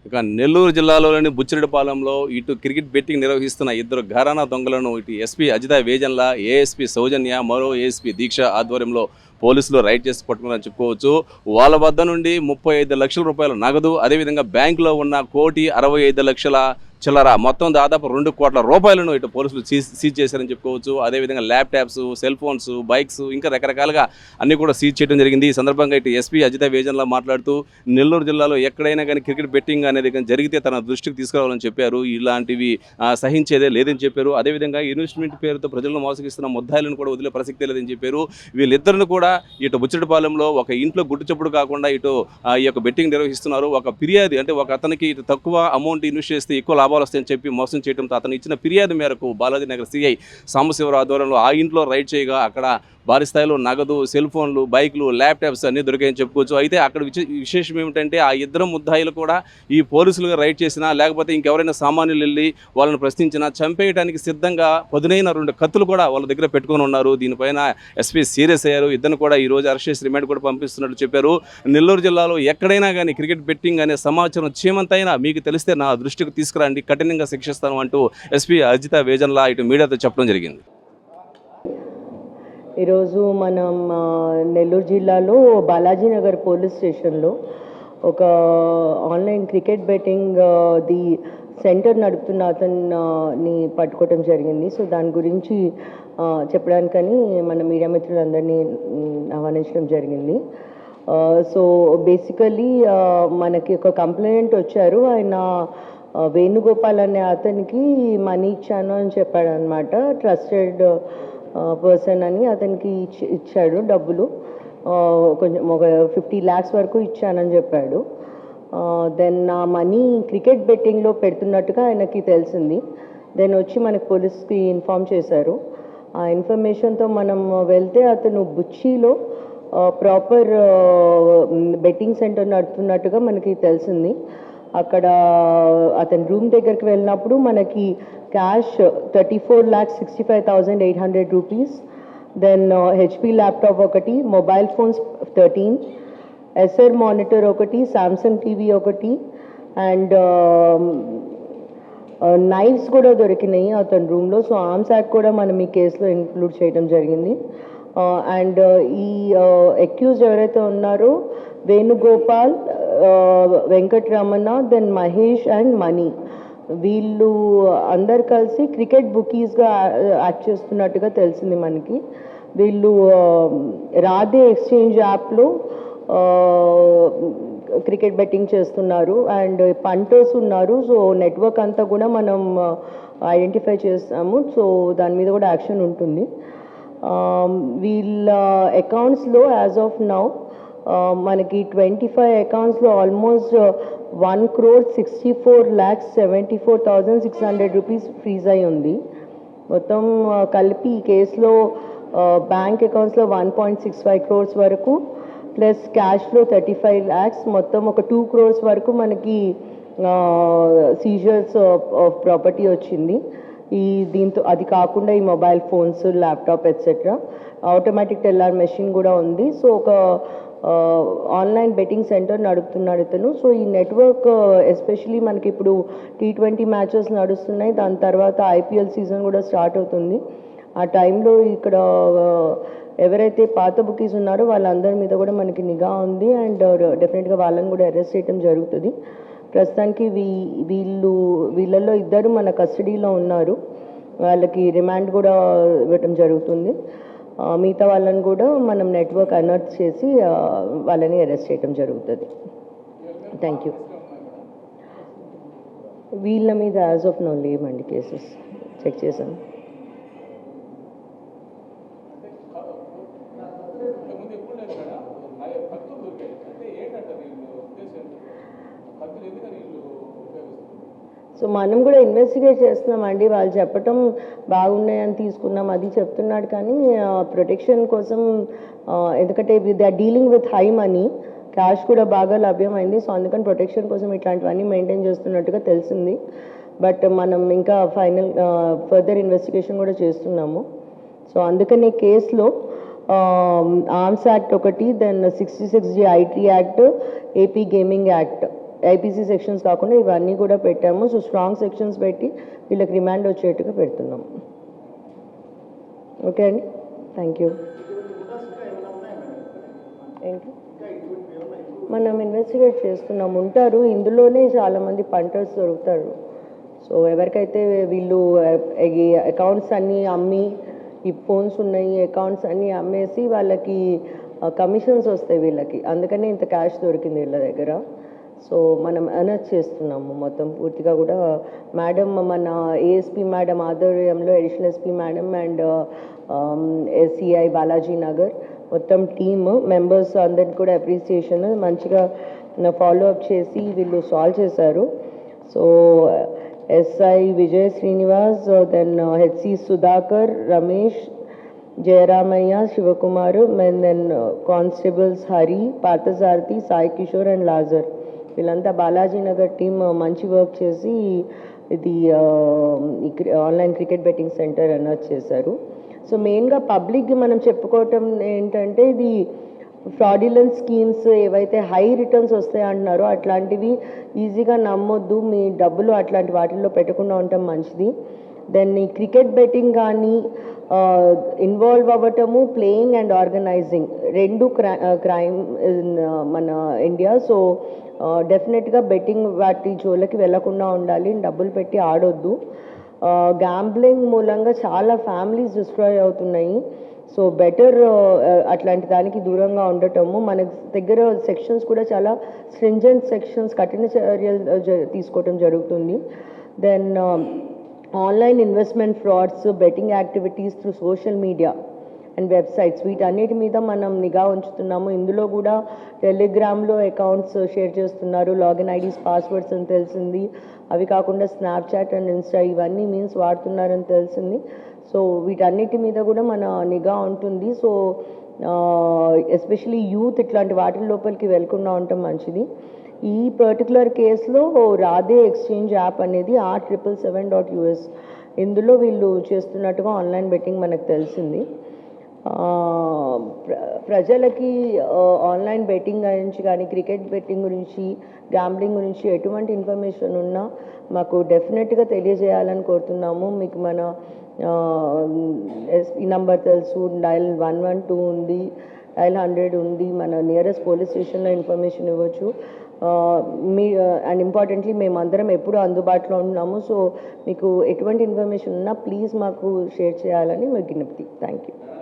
ఇక నెల్లూరు జిల్లాలోని బుచ్చిరెడ్డిపాలెంలో ఇటు క్రికెట్ బెట్టింగ్ నిర్వహిస్తున్న ఇద్దరు ఘరానా దొంగలను ఇటు ఎస్పీ అజిత వేజన్ల, ఏఎస్పీ సౌజన్య, మరో ఏఎస్పీ దీక్ష ఆధ్వర్యంలో పోలీసులు రైడ్ చేసి పట్టుకున్నారని చెప్పుకోవచ్చు. వాళ్ళ వద్ద నుండి 35 లక్షల రూపాయల నగదు, అదేవిధంగా బ్యాంకులో ఉన్న 1,65,00,000 చిల్లర, మొత్తం దాదాపు 2 కోట్ల రూపాయలను ఇటు పోలీసులు సీజ్ చేశారని చెప్పుకోవచ్చు. అదేవిధంగా ల్యాప్టాప్స్, సెల్ ఫోన్స్, బైక్స్, ఇంకా రకరకాలుగా అన్నీ కూడా సీజ్ చేయడం జరిగింది. ఈ సందర్భంగా ఇటు ఎస్పీ అజిత వేజన్లా మాట్లాడుతూ నెల్లూరు జిల్లాలో ఎక్కడైనా కానీ క్రికెట్ బెట్టింగ్ అనేది కానీ జరిగితే తన దృష్టికి తీసుకురావాలని చెప్పారు. ఇలాంటివి సహించేదే లేదని చెప్పారు. అదేవిధంగా ఇన్వెస్ట్మెంట్ పేరుతో ప్రజలను మోసగిస్తున్న ముద్దాయిలను కూడా వదిలే ప్రసక్తే లేదని చెప్పారు. వీళ్ళిద్దరిని కూడా ఇటు బుచ్చిరెడ్డిపాలెంలో ఒక ఇంట్లో గుట్టు చప్పుడు కాకుండా ఇటు ఈ యొక్క బెట్టింగ్ నిర్వహిస్తున్నారు. ఒక ఫిర్యాదు అంటే ఒక అతనికి ఇటు తక్కువ అమౌంట్ ఇన్వెస్ట్ చేస్తే ఎక్కువ లాభాలు వస్తాయని చెప్పి మోసం చేయడంతో అతను ఇచ్చిన ఫిర్యాదు మేరకు బాలాజీ నగర్ సిఐ సాంబశివరావు ఆధ్వర్యంలో ఆ ఇంట్లో రైడ్ చేయగా అక్కడ భారీ స్థాయిలో నగదు, సెల్ ఫోన్లు, బైక్లు, ల్యాప్టాప్స్ అన్నీ దొరికాయని చెప్పుకోవచ్చు. అయితే అక్కడ విశేషం ఏమిటంటే ఆ ఇద్దరు ముద్దాయిలు కూడా ఈ పోలీసులుగా రైడ్ చేసినా, లేకపోతే ఇంకెవరైనా సామాన్యులు వెళ్ళి వాళ్ళని ప్రశ్నించినా చంపేయడానికి సిద్ధంగా పదునైన 2 కత్తులు కూడా వాళ్ళ దగ్గర పెట్టుకొని ఉన్నారు. దీనిపైన ఎస్పీ సీరియస్ అయ్యారు. ఇద్దరు కూడా ఈ రోజు అరెస్ట్ చేసి రిమాండ్ కూడా పంపిస్తున్నట్టు చెప్పారు. నెల్లూరు జిల్లాలో ఎక్కడైనా కానీ క్రికెట్ బెట్టింగ్ అనే సమాచారం చీమంతైనా మీకు తెలిస్తే నా దృష్టికి తీసుకురండి, కఠినంగా శిక్షిస్తాను అంటూ ఎస్పీ అజిత వేజన్లా ఇటు మీడియాతో చెప్పడం జరిగింది. ఈరోజు మనం నెల్లూరు జిల్లాలో బాలాజీ నగర్ పోలీస్ స్టేషన్లో ఒక online cricket betting the centre నడుపుతున్న అతన్ని పట్టుకోవటం జరిగింది. సో దాని గురించి చెప్పడానికని మన మీడియా మిత్రులందరినీ ఆహ్వానించడం జరిగింది. సో బేసికలీ మనకి ఒక కంప్లైంట్ వచ్చారు. ఆయన వేణుగోపాల్ అనే అతనికి మనీ ఇచ్చాను అని చెప్పాడు అనమాట. ట్రస్టెడ్ పర్సన్ అని అతనికి ఇచ్చాడు డబ్బులు, కొంచెం ఒక 50 lakhs వరకు ఇచ్చానని చెప్పాడు. దెన్ ఆ మనీ క్రికెట్ బెట్టింగ్లో పెడుతున్నట్టుగా ఆయనకి తెలిసింది. దెన్ వచ్చి మనకి పోలీస్కి ఇన్ఫామ్ చేశారు. ఆ ఇన్ఫర్మేషన్తో మనం వెళ్తే అతను బుచ్చిలో ప్రాపర్ బెట్టింగ్ సెంటర్ నడుపుతున్నట్టుగా మనకి తెలిసింది. అక్కడ అతని రూమ్ దగ్గరికి వెళ్ళినప్పుడు మనకి cash 34,65,800 rupees, then HP laptop ఒకటి, మొబైల్ ఫోన్స్ 13, ఎస్ఆర్ మానిటర్ ఒకటి, సామ్సంగ్ టీవీ ఒకటి, అండ్ నైఫ్స్ కూడా దొరికినాయి అతని రూమ్లో. సో ఆర్మ్స్ యాక్ట్ కూడా మనం ఈ కేసులో ఇంక్లూడ్ చేయడం జరిగింది. అండ్ ఈ అక్యూజ్డ్ ఎవరైతే ఉన్నారో వేణుగోపాల్, వెంకటరమణ, దెన్ మహేష్ అండ్ మణి, వీళ్ళు అందరు కలిసి క్రికెట్ బుకీస్గా యాక్ట్ చేస్తున్నట్టుగా తెలిసింది మనకి. వీళ్ళు రాధే ఎక్స్చేంజ్ యాప్లో క్రికెట్ బెట్టింగ్ చేస్తున్నారు అండ్ పంటర్స్ ఉన్నారు. సో నెట్వర్క్ అంతా కూడా మనం ఐడెంటిఫై చేస్తాము. సో దాని మీద కూడా యాక్షన్ ఉంటుంది. వీళ్ళ అకౌంట్స్లో యాజ్ ఆఫ్ నౌ మనకి 25 అకౌంట్స్లో ఆల్మోస్ట్ 1,64,74,600 రూపీస్ ఫ్రీజ్ అయి ఉంది. మొత్తం కలిపి ఈ కేసులో బ్యాంక్ అకౌంట్స్లో 1.65 crores వరకు, ప్లస్ క్యాష్లో 35 lakhs, మొత్తం ఒక 2 crores వరకు మనకి సీజర్స్ ఆఫ్ ప్రాపర్టీ వచ్చింది. దీంతో అది కాకుండా ఈ mobile phones, laptop etcetera, automatic teller machine కూడా ఉంది. సో ఒక ఆన్లైన్ బెట్టింగ్ సెంటర్ నడుపుతున్నాడు ఇతను. సో ఈ నెట్వర్క్ ఎస్పెషలీ మనకి ఇప్పుడు T20 మ్యాచెస్ నడుస్తున్నాయి. దాని తర్వాత IPL సీజన్ కూడా స్టార్ట్ అవుతుంది. ఆ టైంలో ఇక్కడ ఎవరైతే పాత బుకీస్ ఉన్నారో వాళ్ళందరి మీద కూడా మనకి నిఘా ఉంది అండ్ డెఫినెట్గా వాళ్ళని కూడా అరెస్ట్ చేయడం జరుగుతుంది. ప్రస్తుతానికి వీళ్ళల్లో ఇద్దరు మన కస్టడీలో ఉన్నారు. వాళ్ళకి రిమాండ్ కూడా ఇవ్వటం జరుగుతుంది. మిగతా వాళ్ళని కూడా మనం నెట్వర్క్ అనర్త్ చేసి వాళ్ళని అరెస్ట్ చేయడం జరుగుతుంది. Thank you. వీళ్ళ మీద యాజ్ ఆఫ్ నో లేవండి కేసెస్, చెక్ చేశాను. సో మనం కూడా ఇన్వెస్టిగేట్ చేస్తున్నామండి. వాళ్ళు చెప్పటం బాగున్నాయని తీసుకున్నాం అది చెప్తున్నాడు, కానీ ప్రొటెక్షన్ కోసం, ఎందుకంటే they are dealing with high money, cash కూడా బాగా లభ్యమైంది. సో అందుకని ప్రొటెక్షన్ కోసం ఇట్లాంటివన్నీ మెయింటైన్ చేస్తున్నట్టుగా తెలిసింది. బట్ మనం ఇంకా ఫర్దర్ ఇన్వెస్టిగేషన్ కూడా చేస్తున్నాము. సో అందుకని కేసులో ఆర్మ్స్ యాక్ట్ ఒకటి, then 66G IT act, AP gaming act IPC sections కాకుండా ఇవన్నీ కూడా పెట్టాము. సో స్ట్రాంగ్ సెక్షన్స్ పెట్టి వీళ్ళకి రిమాండ్ వచ్చేట్టుగా పెడుతున్నాము. ఓకే అండి, థ్యాంక్ యూ. ఏంటి మనం ఇన్వెస్టిగేట్ చేస్తున్నాం, ఉంటారు ఇందులోనే చాలామంది పంటర్స్ దొరుకుతారు. సో ఎవరికైతే వీళ్ళు అకౌంట్స్ అన్నీ అమ్మి, ఈ ఫోన్స్ ఉన్నాయి అకౌంట్స్ అన్నీ అమ్మేసి వాళ్ళకి కమిషన్స్ వస్తాయి వీళ్ళకి, అందుకనే ఇంత క్యాష్ దొరికింది వీళ్ళ దగ్గర. సో మనం అనౌన్స్ చేస్తున్నాము మొత్తం పూర్తిగా కూడా. మేడం, మన ఏఎస్పీ మేడం ఆధ్వర్యంలో additional SP madam and CI Balaji Nagar మొత్తం టీమ్ మెంబర్స్ అందరికి కూడా అప్రిసియేషన్, మంచిగా ఫాలో అప్ చేసి వీళ్ళు సాల్వ్ చేశారు. So SI Vijay Srinivas, then HC Sudhakar, Ramesh, Jayaramaiah, Sivakumar, then constables Hari, Parthasarathi, Sai Kishore and Lazar, వీళ్ళంతా బాలాజీ నగర్ టీమ్ మంచి వర్క్ చేసి ఇది online cricket betting center announce చేశారు. సో మెయిన్గా పబ్లిక్కి మనం చెప్పుకోవటం ఏంటంటే, ఇది ఫ్రాడ్యులెంట్ స్కీమ్స్ ఏవైతే హై రిటర్న్స్ వస్తాయి అంటున్నారో అట్లాంటివి ఈజీగా నమ్మొద్దు, మీ డబ్బులు అట్లాంటి వాటిల్లో పెట్టకుండా ఉండటం మంచిది. దెన్ ఈ క్రికెట్ బెట్టింగ్ కానీ ఇన్వాల్వ్ అవ్వటము, ప్లేయింగ్ అండ్ ఆర్గనైజింగ్ రెండు క్రైమ్ మన ఇండియా. సో డెఫినెట్గా బెట్టింగ్ వాటి జోలికి వెళ్లకుండా ఉండాలి, డబ్బులు పెట్టి ఆడొద్దు. గ్యాంబ్లింగ్ మూలంగా చాలా ఫ్యామిలీస్ డిస్ట్రాయ్ అవుతున్నాయి. సో బెటర్ అట్లాంటి దానికి దూరంగా ఉండటము. మన దగ్గర సెక్షన్స్ కూడా చాలా స్ట్రింజెంట్ సెక్షన్స్, కఠిన చర్యలు తీసుకోవటం జరుగుతుంది. Then online investment frauds, betting activities through social media and websites, వీటన్నిటి మీద మనం నిఘా ఉంచుతున్నాము. ఇందులో కూడా టెలిగ్రామ్లో అకౌంట్స్ షేర్ చేస్తున్నారు, లాగిన్ ఐడీస్, పాస్వర్డ్స్ అని తెలిసింది. అవి కాకుండా స్నాప్చాట్ అండ్ ఇన్స్టా ఇవన్నీ మీన్స్ వాడుతున్నారని తెలిసింది. సో వీటన్నిటి మీద కూడా మన నిఘా ఉంటుంది. సో ఎస్పెషలీ యూత్ ఇట్లాంటి వాటి లోపలికి వెళ్లకుండా ఉండటం మంచిది. ఈ పర్టికులర్ కేసులో రాధే ఎక్స్చేంజ్ యాప్ అనేది R777.us, ఇందులో వీళ్ళు చేస్తున్నట్టుగా ఆన్లైన్ బెట్టింగ్ మనకు తెలిసింది. ప్రజలకి ఆన్లైన్ బెట్టింగ్ గురించి కానీ, క్రికెట్ బెట్టింగ్ గురించి, గ్యాంబ్లింగ్ గురించి ఎటువంటి ఇన్ఫర్మేషన్ ఉన్నా మాకు డెఫినెట్గా తెలియజేయాలని కోరుతున్నాము. మీకు మన ఈ నంబర్ తెలుసు, డయల్ 112 ఉంది, డయల్ 100 ఉంది, మన నియరెస్ట్ పోలీస్ స్టేషన్లో ఇన్ఫర్మేషన్ ఇవ్వచ్చు. అండ్ ఇంపార్టెంట్లీ మేమందరం ఎప్పుడూ అందుబాటులో ఉన్నాము. సో మీకు ఎటువంటి ఇన్ఫర్మేషన్ ఉన్నా ప్లీజ్ మాకు షేర్ చేయాలని విజ్ఞప్తి. Thank you.